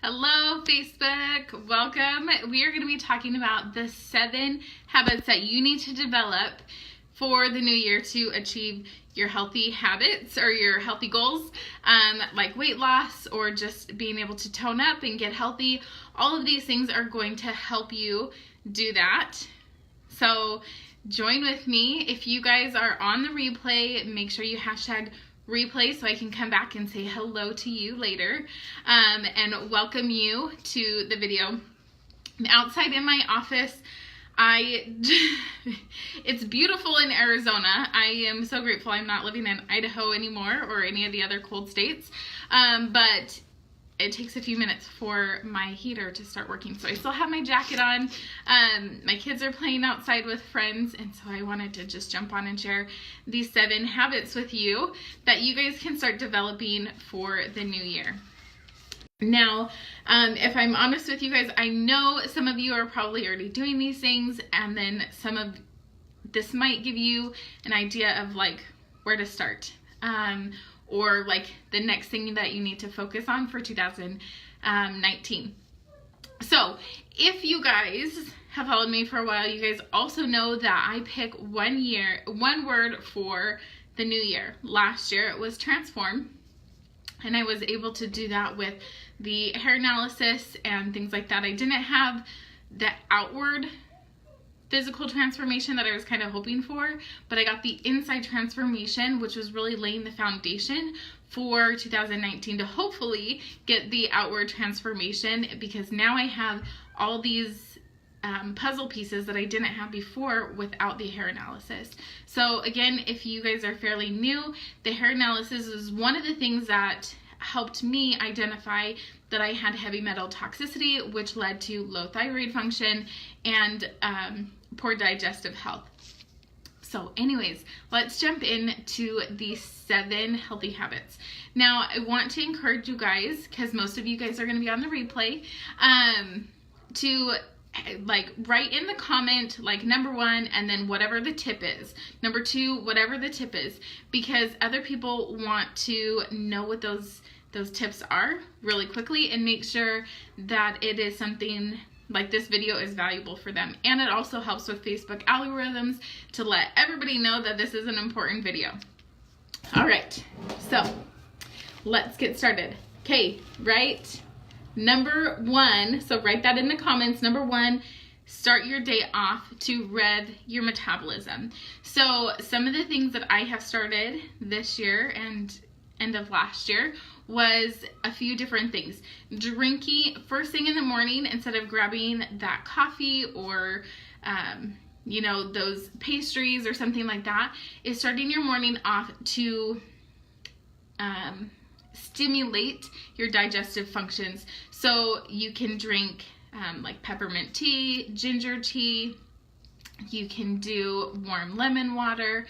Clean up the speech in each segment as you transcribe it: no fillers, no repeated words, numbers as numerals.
Hello, Facebook. Welcome. We are going to be talking about the 7 habits that you need to develop for the new year to achieve your healthy habits or your healthy goals, like weight loss or just being able to tone up and get healthy. All of these things are going to help you do that. So join with me. If you guys are on the replay, make sure you hashtag replay so I can come back and say hello to you later, and welcome you to the video. Outside in my office, it's beautiful in Arizona. I am so grateful I'm not living in Idaho anymore or any of the other cold states, but it takes a few minutes for my heater to start working. So I still have my jacket on. My kids are playing outside with friends, and so I wanted to just jump on and share these 7 habits with you that you guys can start developing for the new year. Now, if I'm honest with you guys, I know some of you are probably already doing these things, and then some of this might give you an idea of like where to start. Or like the next thing that you need to focus on for 2019. So if you guys have followed me for a while, you guys also know that I pick one word for the new year. Last year it was transform, and I was able to do that with the hair analysis and things like that. I didn't have the outward physical transformation that I was kind of hoping for, but I got the inside transformation, which was really laying the foundation for 2019 to hopefully get the outward transformation, because now I have all these puzzle pieces that I didn't have before without the hair analysis. So again, if you guys are fairly new, the hair analysis is one of the things that helped me identify that I had heavy metal toxicity, which led to low thyroid function and poor digestive health. So anyways, let's jump into these 7 healthy habits. Now, I want to encourage you guys, because most of you guys are going to be on the replay, to like write in the comment like number 1 and then whatever the tip is. Number 2, whatever the tip is, because other people want to know what those tips are really quickly and make sure that it is something like this video is valuable for them. And it also helps with Facebook algorithms to let everybody know that this is an important video. All right, so let's get started. Okay, right? Number 1, so write that in the comments. Number 1, start your day off to rev your metabolism. So some of the things that I have started this year and end of last year was a few different things. Drinking first thing in the morning, instead of grabbing that coffee or those pastries or something like that, is starting your morning off to stimulate your digestive functions. So you can drink like peppermint tea, ginger tea, you can do warm lemon water,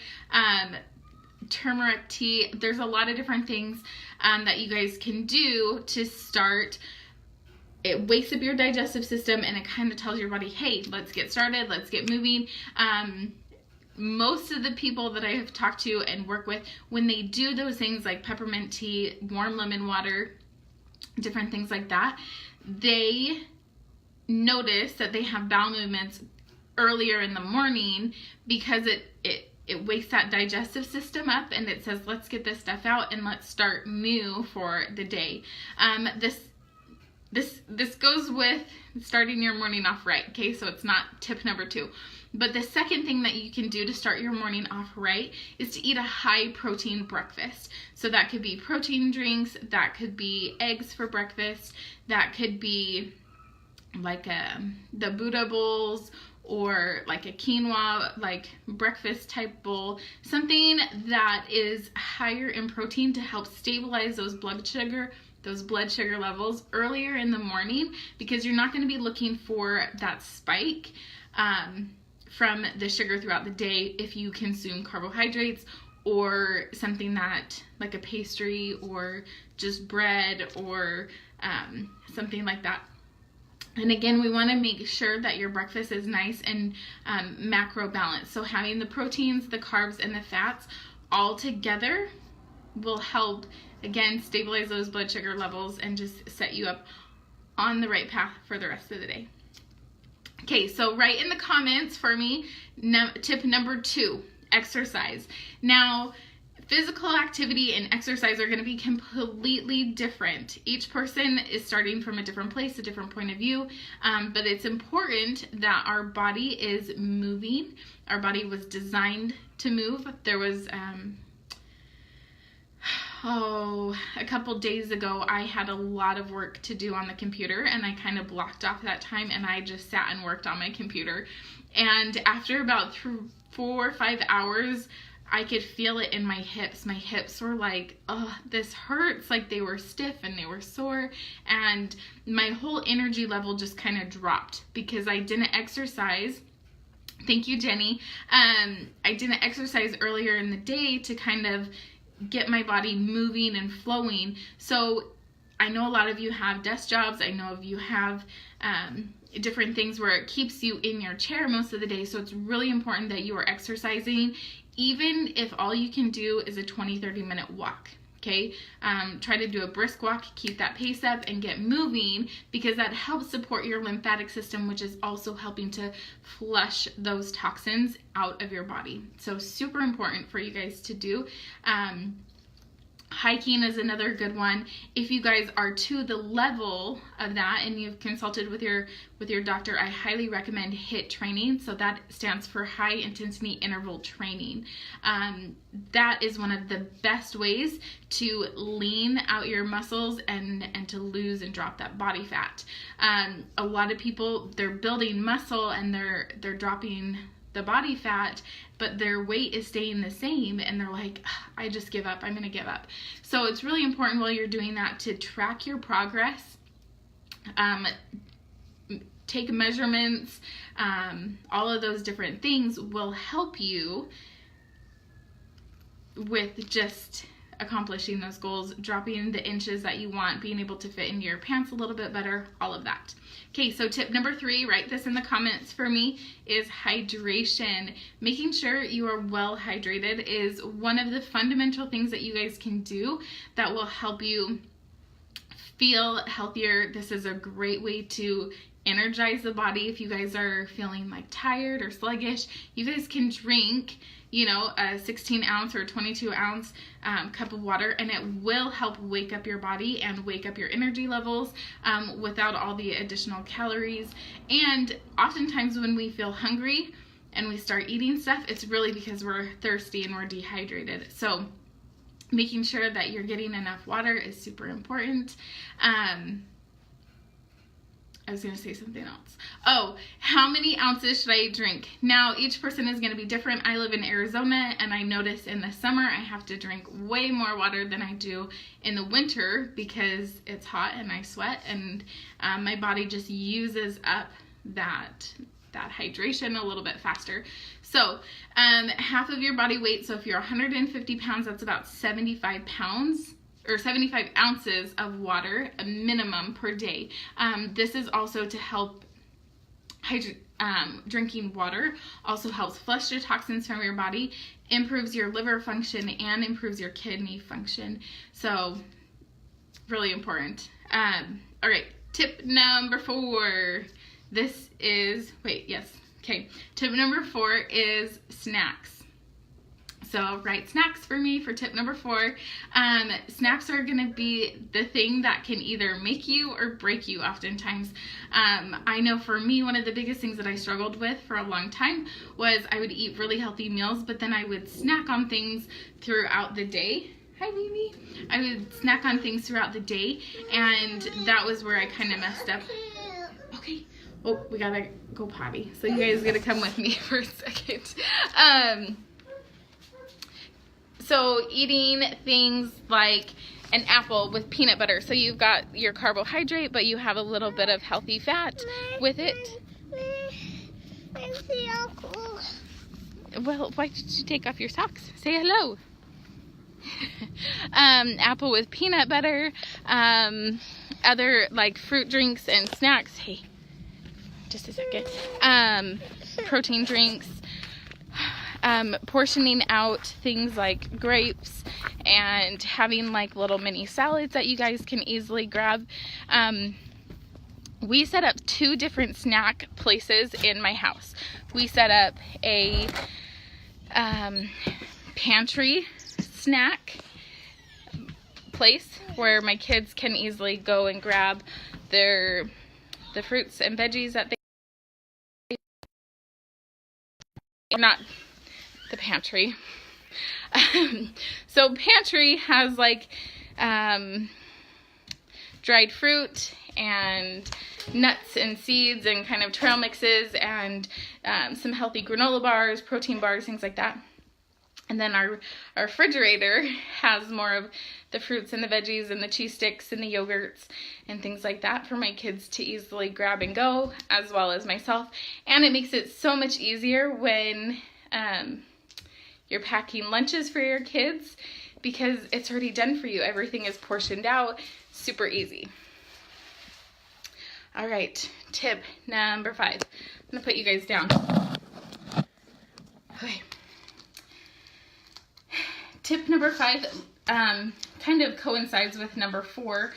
turmeric tea. There's a lot of different things that you guys can do to start. It wakes up your digestive system, and it kind of tells your body, hey, let's get started, let's get moving. Most of the people that I have talked to and work with, when they do those things like peppermint tea, warm lemon water, different things like that, they notice that they have bowel movements earlier in the morning, because it wakes that digestive system up, and it says, let's get this stuff out and let's start new for the day. This goes with starting your morning off right, okay? So it's not tip number 2. But the second thing that you can do to start your morning off right is to eat a high protein breakfast. So that could be protein drinks, that could be eggs for breakfast, that could be like the Buddha bowls, or like a quinoa, like breakfast type bowl, something that is higher in protein to help stabilize those blood sugar levels earlier in the morning, because you're not going to be looking for that spike from the sugar throughout the day if you consume carbohydrates or something that like a pastry or just bread or something like that. And again, we want to make sure that your breakfast is nice and macro balanced. So having the proteins, the carbs, and the fats all together – will help, again, stabilize those blood sugar levels and just set you up on a on the right path for the rest of the day. Okay, so write in the comments for me tip number 2, exercise. Now, physical activity and exercise are going to be completely different. Each person is starting from a different place, a different point of view, but it's important that our body is moving. Our body was designed to move. There was a couple days ago, I had a lot of work to do on the computer, and I kind of blocked off that time, and I just sat and worked on my computer. And after about 4 or 5 hours, I could feel it in my hips. My hips were like, oh, this hurts. Like they were stiff and they were sore, and my whole energy level just kind of dropped because I didn't exercise. Thank you, Jenny. I didn't exercise earlier in the day to kind of get my body moving and flowing. So I know a lot of you have desk jobs. I know of you have different things where it keeps you in your chair most of the day. So it's really important that you are exercising, even if all you can do is a 20-30 minute walk. Okay, try to do a brisk walk, keep that pace up and get moving, because that helps support your lymphatic system, which is also helping to flush those toxins out of your body. So super important for you guys to do. Hiking is another good one. If you guys are to the level of that and you've consulted with your doctor, I highly recommend HIIT training. So that stands for high intensity interval training. That is one of the best ways to lean out your muscles and to lose and drop that body fat. A lot of people, they're building muscle and they're dropping the body fat, but their weight is staying the same, and they're like, I just give up, I'm gonna give up. So it's really important while you're doing that to track your progress, take measurements. All of those different things will help you with just accomplishing those goals, dropping the inches that you want, being able to fit into your pants a little bit better, all of that. Okay, so tip number 3, write this in the comments for me, is hydration. Making sure you are well hydrated is one of the fundamental things that you guys can do that will help you feel healthier. This is a great way to energize the body. If you guys are feeling like tired or sluggish, you guys can drink, you know, a 16 ounce or 22 ounce cup of water, and it will help wake up your body and wake up your energy levels without all the additional calories. And oftentimes when we feel hungry and we start eating stuff, it's really because we're thirsty and we're dehydrated. So making sure that you're getting enough water is super important. I was going to say something else. Oh, how many ounces should I drink? Now, each person is going to be different. I live in Arizona, and I notice in the summer I have to drink way more water than I do in the winter because it's hot and I sweat, and my body just uses up that hydration a little bit faster. So half of your body weight, so if you're 150 pounds, that's about 75 pounds. Or 75 ounces of water, a minimum per day. This is also to help drinking water also helps flush the toxins from your body, improves your liver function, and improves your kidney function. So really important. All right, tip number 4. This is, tip number 4 is snacks. So write snacks for me for tip number 4. Snacks are going to be the thing that can either make you or break you oftentimes. I know for me, one of the biggest things that I struggled with for a long time was I would eat really healthy meals, but then I would snack on things throughout the day. Hi, Mimi. I would snack on things throughout the day, and that was where I kind of messed up. Okay. Oh, we got to go potty. So you guys got to come with me for a second. So eating things like an apple with peanut butter. So you've got your carbohydrate, but you have a little bit of healthy fat with it. Well, why did you take off your socks? Say hello. Apple with peanut butter, other like fruit drinks and snacks. Hey, just a second. Protein drinks. Portioning out things like grapes and having like little mini salads that you guys can easily grab. we set up 2 different snack places in my house. We set up a pantry snack place where my kids can easily go and grab the fruits and veggies that they, not the pantry. So pantry has like dried fruit and nuts and seeds and kind of trail mixes and some healthy granola bars, protein bars, things like that. And then our refrigerator has more of the fruits and the veggies and the cheese sticks and the yogurts and things like that for my kids to easily grab and go, as well as myself. And it makes it so much easier when you're packing lunches for your kids, because it's already done for you. Everything is portioned out, super easy. All right, tip number 5. I'm gonna put you guys down. Okay. Tip number 5 kind of coincides with number 4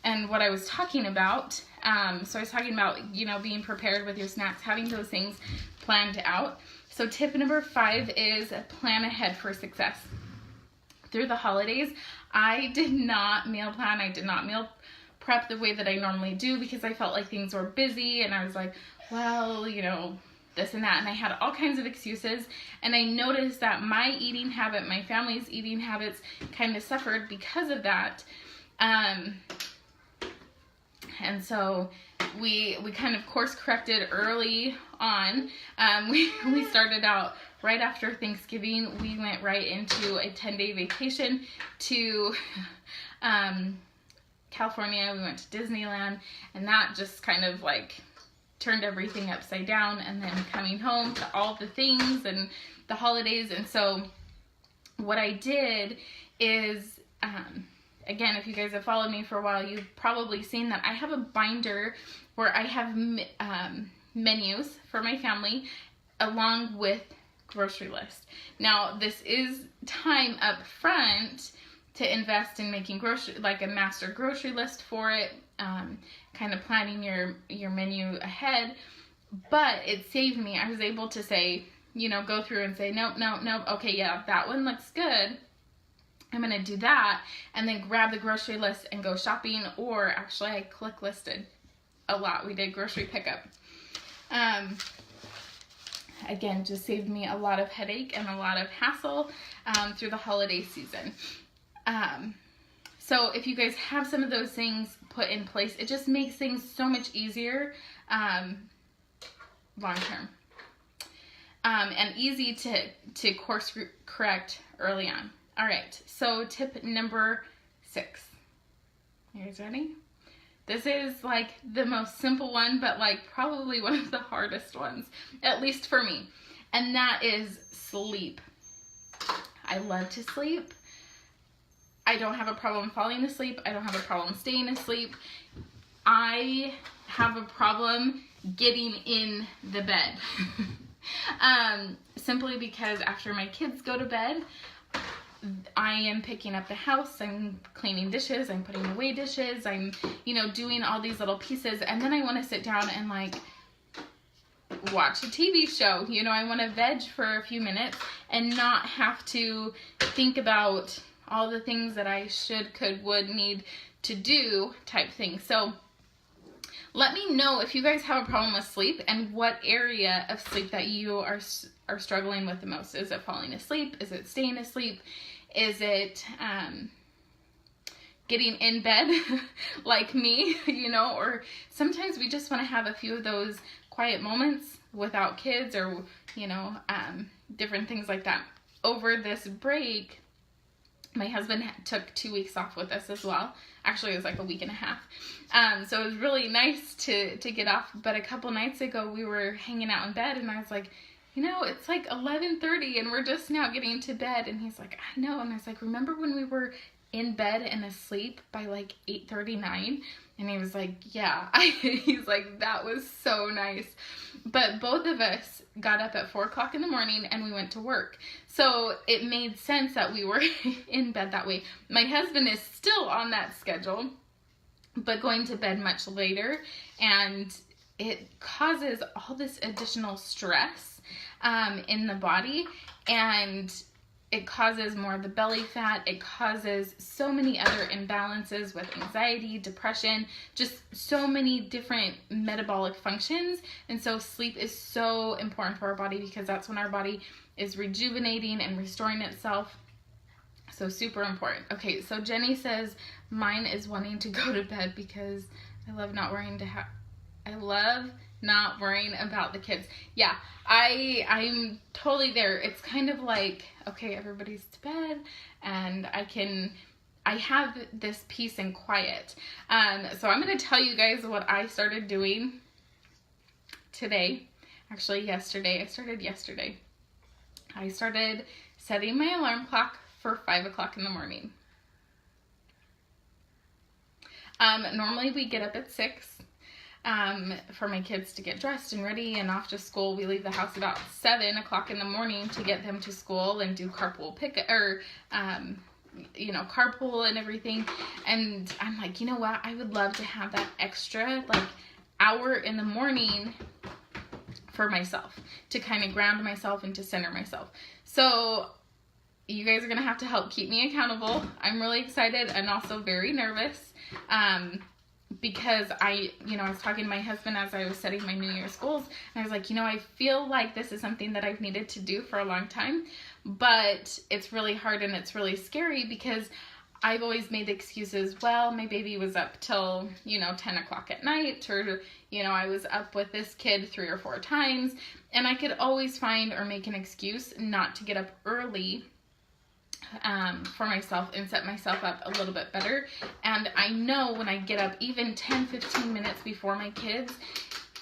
and what I was talking about. So I was talking about, you know, being prepared with your snacks, having those things planned out. So tip number 5 is plan ahead for success. Through the holidays, I did not meal plan. I did not meal prep the way that I normally do, because I felt like things were busy and I was like, well, you know, this and that, and I had all kinds of excuses. And I noticed that my eating habit, my family's eating habits kind of suffered because of that. And so we kind of course corrected early on. We started out right after Thanksgiving. We went right into a 10-day vacation to California. We went to Disneyland, and that just kind of like turned everything upside down, and then coming home to all the things and the holidays. And so what I did is, again, if you guys have followed me for a while, you've probably seen that I have a binder where I have menus for my family along with grocery list. Now, this is time up front to invest in making like a master grocery list for it, kind of planning your menu ahead. But it saved me. I was able to say, you know, go through and say, nope, okay, yeah, that one looks good, I'm gonna do that, and then grab the grocery list and go shopping. Or actually, I click listed a lot. We did grocery pickup. Again, just saved me a lot of headache and a lot of hassle through the holiday season. So if you guys have some of those things put in place, it just makes things so much easier long term, and easy to course correct early on. All right, so tip number 6. You guys ready? This is like the most simple one, but like probably one of the hardest ones, at least for me. And that is sleep. I love to sleep. I don't have a problem falling asleep. I don't have a problem staying asleep. I have a problem getting in the bed. Simply because after my kids go to bed, I am picking up the house, I'm cleaning dishes, I'm putting away dishes, I'm, you know, doing all these little pieces, and then I want to sit down and like watch a TV show. You know, I want to veg for a few minutes and not have to think about all the things that I should, could, would, need to do type thing. So let me know if you guys have a problem with sleep and what area of sleep that you are struggling with the most. Is it falling asleep? Is it staying asleep? Is it getting in bed like me, you know? Or sometimes we just want to have a few of those quiet moments without kids, or, you know, different things like that. Over this break, my husband took 2 weeks off with us as well. Actually, it was like a week and a half. So it was really nice to get off. But a couple nights ago, we were hanging out in bed, and I was like, you know, it's like 11:30 and we're just now getting to bed. And he's like, I know. And I was like, remember when we were in bed and asleep by like 8:39? And he was like, yeah. He's like, that was so nice. But both of us got up at 4 o'clock in the morning and we went to work. So it made sense that we were in bed that way. My husband is still on that schedule. but going to bed much later, and it causes all this additional stress in the body, and it causes more of the belly fat. It causes so many other imbalances with anxiety, depression, just so many different metabolic functions. And so sleep is so important for our body, because that's when our body is rejuvenating and restoring itself. So super important. Okay, so Jenny says mine is wanting to go to bed because I love not worrying about the kids. Yeah, I'm totally there. It's kind of like, okay, everybody's to bed, and I have this peace and quiet. So I'm going to tell you guys what I started doing today. Actually, yesterday. I started setting my alarm clock for 5 o'clock in the morning. Normally we get up at 6 for my kids to get dressed and ready and off to school. We leave the house about 7 o'clock in the morning to get them to school and do carpool carpool and everything. And I'm like, you know what? I would love to have that extra like hour in the morning for myself, to kind of ground myself and to center myself. So you guys are going to have to help keep me accountable. I'm really excited and also very nervous because I was talking to my husband as I was setting my New Year's goals, and I was like, I feel like this is something that I've needed to do for a long time, but it's really hard and it's really scary because I've always made excuses. Well, my baby was up till, 10 o'clock at night, or, I was up with this kid 3 or 4 times, and I could always find or make an excuse not to get up early for myself and set myself up a little bit better. And I know when I get up even 10-15 minutes before my kids,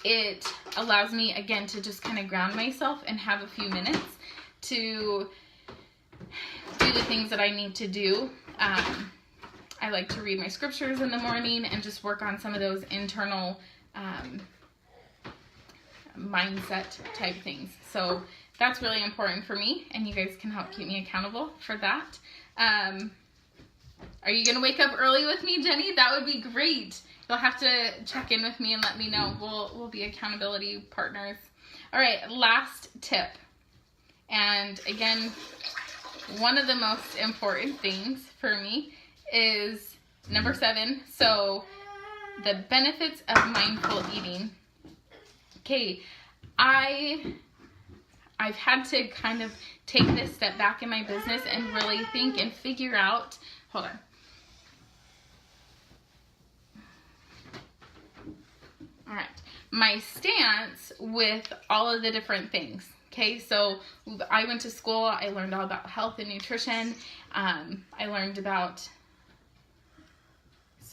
it allows me again to just kind of ground myself and have a few minutes to do the things that I need to do. I like to read my scriptures in the morning and just work on some of those internal mindset type things. So that's really important for me, and you guys can help keep me accountable for that. Are you going to wake up early with me, Jenny? That would be great. You'll have to check in with me and let me know. We'll be accountability partners. All right, last tip. And again, one of the most important things for me is number 7. So the benefits of mindful eating. Okay, I've had to kind of take this step back in my business and really think and figure out, hold on. All right, my stance with all of the different things. Okay, so I went to school, I learned all about health and nutrition. I learned about,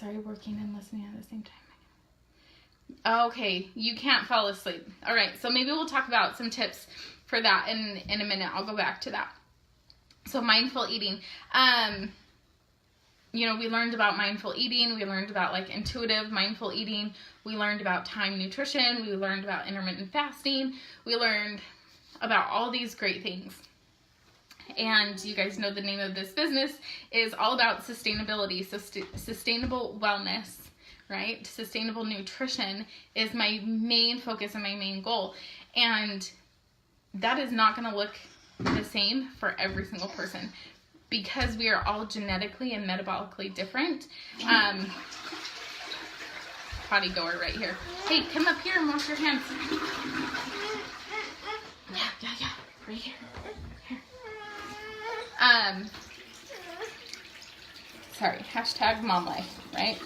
working and listening at the same time. Okay, you can't fall asleep. All right, so maybe we'll talk about some tips for that in a minute. I'll go back to that. So mindful eating. We learned about mindful eating. We learned about like intuitive mindful eating. We learned about time nutrition. We learned about intermittent fasting. We learned about all these great things. And you guys know the name of this business is all about sustainability. So sustainable wellness, right? Sustainable nutrition is my main focus and my main goal. And that is not going to look the same for every single person because we are all genetically and metabolically different. Potty goer right here. Hey, come up here and wash your hands. Yeah. Right here. Sorry, hashtag mom life, right?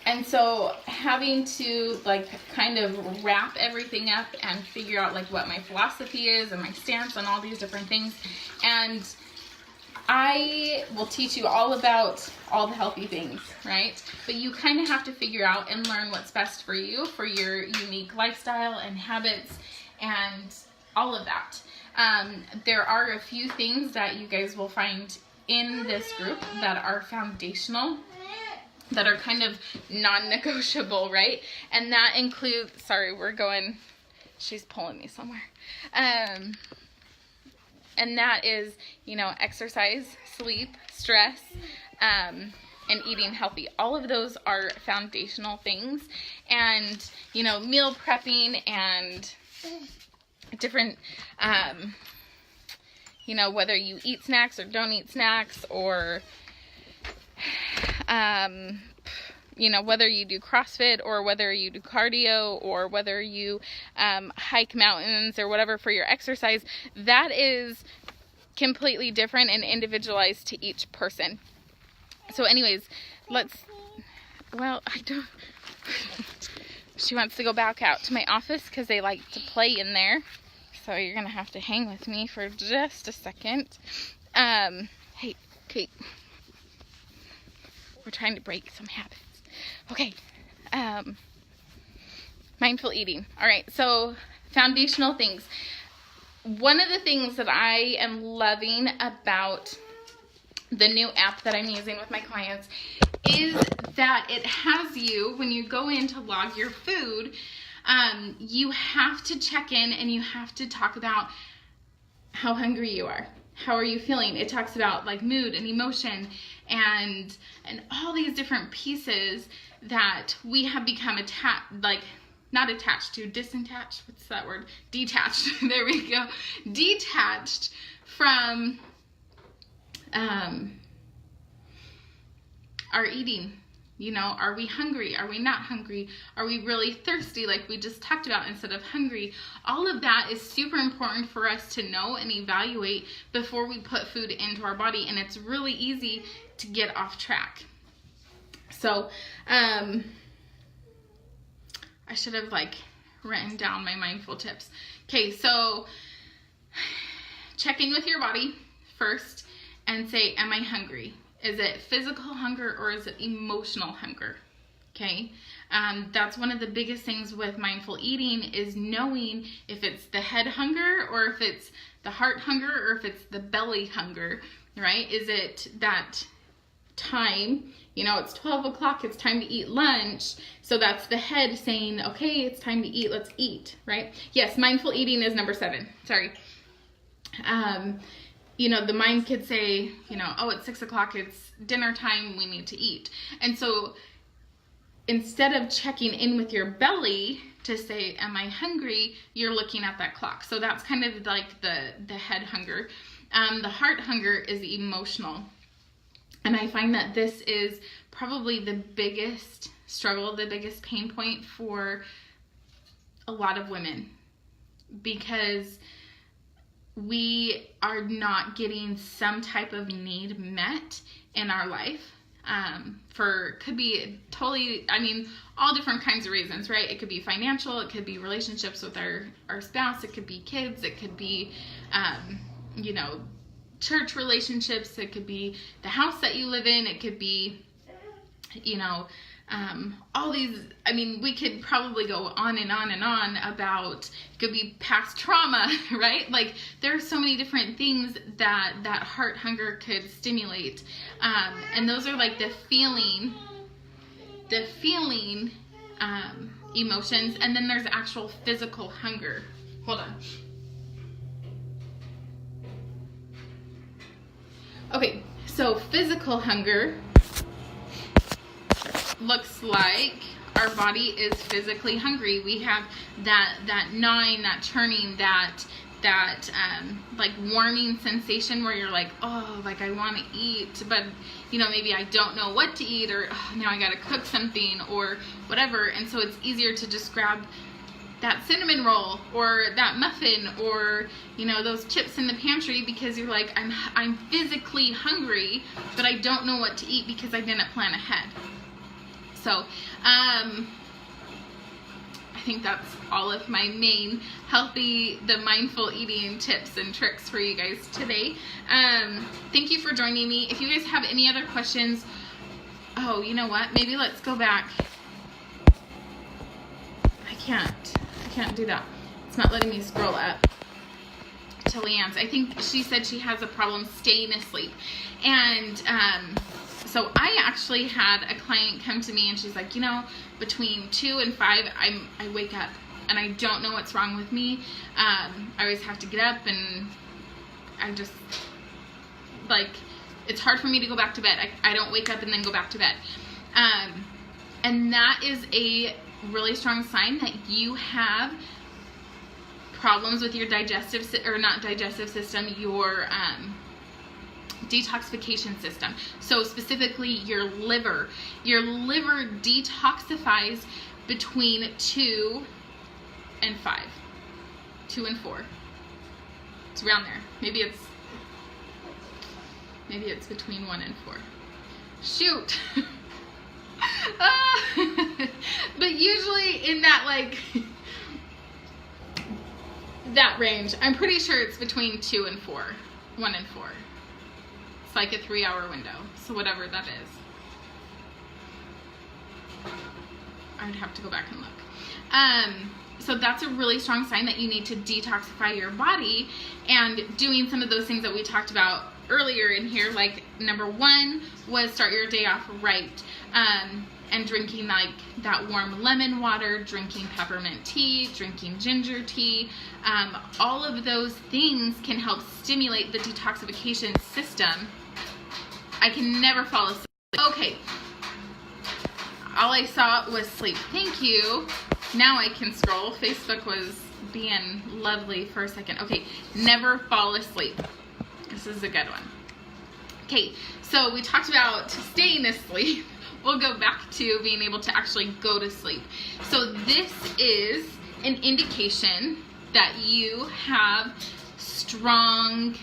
And so having to like kind of wrap everything up and figure out like what my philosophy is and my stance on all these different things. And I will teach you all about all the healthy things, right? But you kind of have to figure out and learn what's best for you, for your unique lifestyle and habits and all of that. There are a few things that you guys will find in this group that are foundational, that are kind of non-negotiable, right? And that includes, she's pulling me somewhere. And that is, you know, exercise, sleep, stress, and eating healthy. All of those are foundational things. And, you know, meal prepping and different, you know, whether you eat snacks or don't eat snacks, or, you know, whether you do CrossFit or whether you do cardio or whether you hike mountains or whatever for your exercise, that is completely different and individualized to each person. So anyways, she wants to go back out to my office because they like to play in there. So you're going to have to hang with me for just a second. Hey, Kate. We're trying to break some habits. Okay. Mindful eating. All right. So foundational things. One of the things that I am loving about the new app that I'm using with my clients is that it has you, when you go in to log your food, you have to check in and you have to talk about how hungry you are. How are you feeling? It talks about like mood and emotion and all these different pieces that we have become not attached to, disattached. What's that word? Detached. There we go. Detached from our eating. You know, are we hungry? Are we not hungry? Are we really thirsty like we just talked about instead of hungry? All of that is super important for us to know and evaluate before we put food into our body, and it's really easy to get off track. So, I should have written down my mindful tips. Okay, so check in with your body first and say, am I hungry? Is it physical hunger or is it emotional hunger? Okay, that's one of the biggest things with mindful eating, is knowing if it's the head hunger or if it's the heart hunger or if it's the belly hunger, right? Is it that time, you know, it's 12 o'clock, it's time to eat lunch. So that's the head saying, okay, it's time to eat, let's eat, right? Yes, mindful eating is number 7, sorry. You know, the mind could say, you know, oh, it's 6 o'clock, it's dinner time, we need to eat. And so instead of checking in with your belly to say, am I hungry, you're looking at that clock. So that's kind of like the head hunger. The heart hunger is emotional. And I find that this is probably the biggest struggle, the biggest pain point for a lot of women, because we are not getting some type of need met in our life, could be totally, I mean, all different kinds of reasons, right? It could be financial, it could be relationships with our spouse, it could be kids, it could be, you know, church relationships, it could be the house that you live in, it could be, you know, all these, I mean, we could probably go on and on and on about, it could be past trauma, right? Like, there are so many different things that heart hunger could stimulate. And those are like the feeling emotions. And then there's actual physical hunger. Hold on. Okay, so physical hunger looks like our body is physically hungry. We have that gnawing, that churning, that like warming sensation where you're like, oh, like I want to eat, but you know, maybe I don't know what to eat, or oh, now I got to cook something or whatever. And so it's easier to just grab that cinnamon roll or that muffin or, you know, those chips in the pantry, because you're like, I'm physically hungry, but I don't know what to eat because I didn't plan ahead. So, I think that's all of my main the mindful eating tips and tricks for you guys today. Thank you for joining me. If you guys have any other questions, oh, you know what? Maybe let's go back. I can't do that. It's not letting me scroll up to Leanne's. I think she said she has a problem staying asleep. And, so I actually had a client come to me and she's like, you know, between 2 and 5, I wake up and I don't know what's wrong with me. I always have to get up and I just, like, it's hard for me to go back to bed. I don't wake up and then go back to bed. And that is a really strong sign that you have problems with your digestive, or not digestive system, your detoxification system. So specifically your liver. Your liver detoxifies between 2 and 5. 2 and 4. It's around there. Maybe it's between 1 and 4. Shoot. But usually in that, like, that range. I'm pretty sure it's between 2 and 4. 1 and 4. It's like a 3-hour window. So whatever that is. I'd have to go back and look. So that's a really strong sign that you need to detoxify your body, and doing some of those things that we talked about earlier in here, like number 1 was start your day off right, and drinking like that warm lemon water, drinking peppermint tea, drinking ginger tea. All of those things can help stimulate the detoxification system. I can never fall asleep. Okay. All I saw was sleep. Thank you. Now I can scroll. Facebook was being lovely for a second. Okay, never fall asleep. This is a good one. Okay, so we talked about staying asleep. We'll go back to being able to actually go to sleep. So this is an indication that you have strong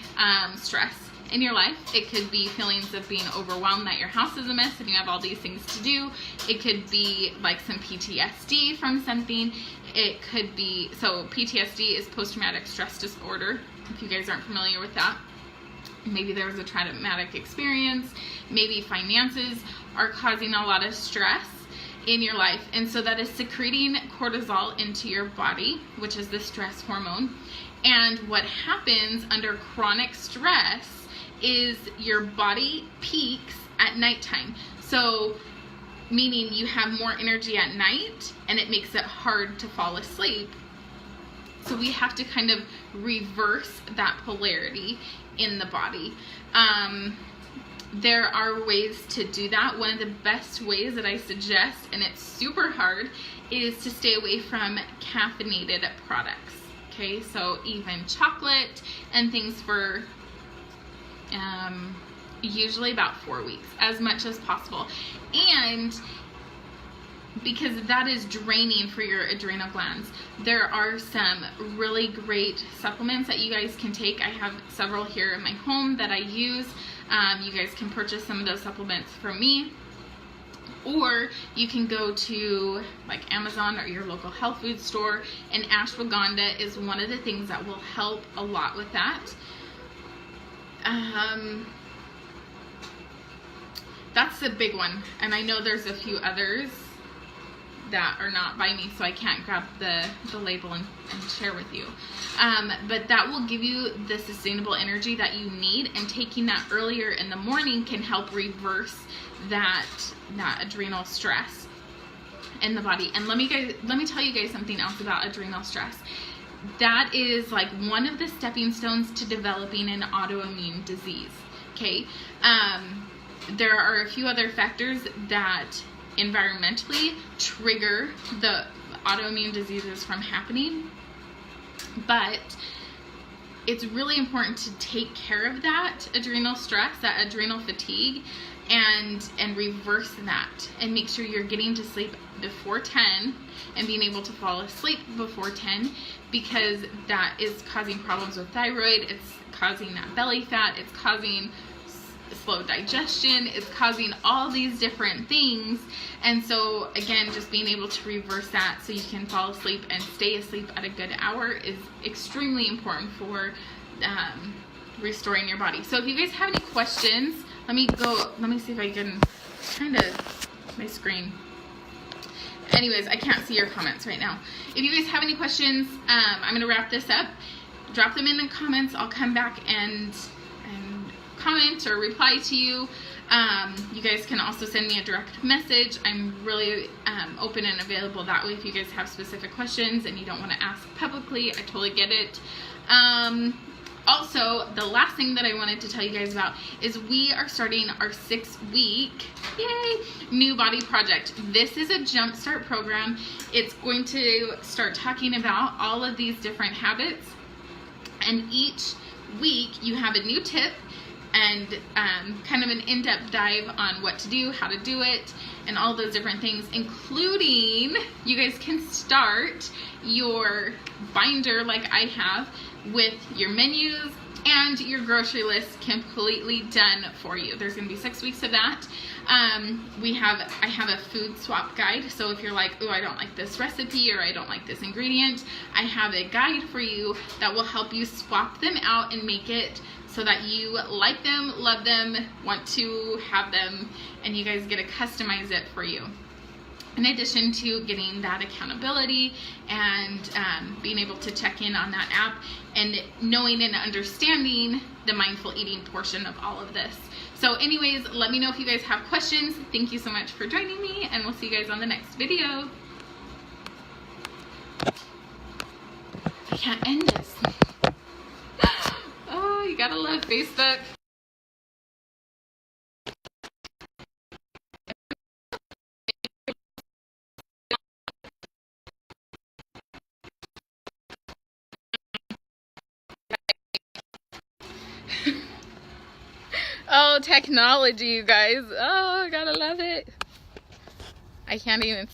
stress in your life. It could be feelings of being overwhelmed that your house is a mess and you have all these things to do. It could be like some PTSD from something. It could be, so PTSD is post-traumatic stress disorder, if you guys aren't familiar with that. Maybe there was a traumatic experience. Maybe finances are causing a lot of stress in your life. And so that is secreting cortisol into your body, which is the stress hormone. And what happens under chronic stress is your body peaks at nighttime. So meaning you have more energy at night and it makes it hard to fall asleep. So we have to kind of reverse that polarity in the body. There are ways to do that. One of the best ways that I suggest, and it's super hard, is to stay away from caffeinated products. Okay, so even chocolate and things for usually about 4 weeks, as much as possible. And because that is draining for your adrenal glands, there are some really great supplements that you guys can take. I have several here in my home that I use. You guys can purchase some of those supplements from me, or you can go to like Amazon or your local health food store, and ashwagandha is one of the things that will help a lot with that. That's a big one, and I know there's a few others that are not by me, so I can't grab the label and share with you. But that will give you the sustainable energy that you need, and taking that earlier in the morning can help reverse that adrenal stress in the body. And let me tell you guys something else about adrenal stress. That is like one of the stepping stones to developing an autoimmune disease. Okay, there are a few other factors that environmentally trigger the autoimmune diseases from happening, but it's really important to take care of that adrenal stress, that adrenal fatigue, and reverse that, and make sure you're getting to sleep before 10 and being able to fall asleep before 10, because that is causing problems with thyroid, it's causing that belly fat, it's causing slow digestion, it's causing all these different things. And so again, just being able to reverse that so you can fall asleep and stay asleep at a good hour is extremely important for restoring your body. So if you guys have any questions, let me see if I can kind of my screen. Anyways, I can't see your comments right now. If you guys have any questions, I'm gonna wrap this up. Drop them in the comments. I'll come back and comment or reply to you. You guys can also send me a direct message. I'm really open and available that way if you guys have specific questions and you don't want to ask publicly. I totally get it. Also, the last thing that I wanted to tell you guys about is we are starting our 6-week, yay, new body project. This is a jumpstart program. It's going to start talking about all of these different habits, and each week you have a new tip and kind of an in-depth dive on what to do, how to do it, and all those different things, including you guys can start your binder like I have with your menus and your grocery list completely done for you. There's gonna be 6 weeks of that. I have a food swap guide, so if you're like, oh, I don't like this recipe or I don't like this ingredient, I have a guide for you that will help you swap them out and make it so that you like them, love them, want to have them, and you guys get to customize it for you. In addition to getting that accountability and being able to check in on that app and knowing and understanding the mindful eating portion of all of this. So anyways, let me know if you guys have questions. Thank you so much for joining me, and we'll see you guys on the next video. I can't end this. Oh, you gotta love Facebook. Oh, technology, you guys. Oh, I gotta love it. I can't even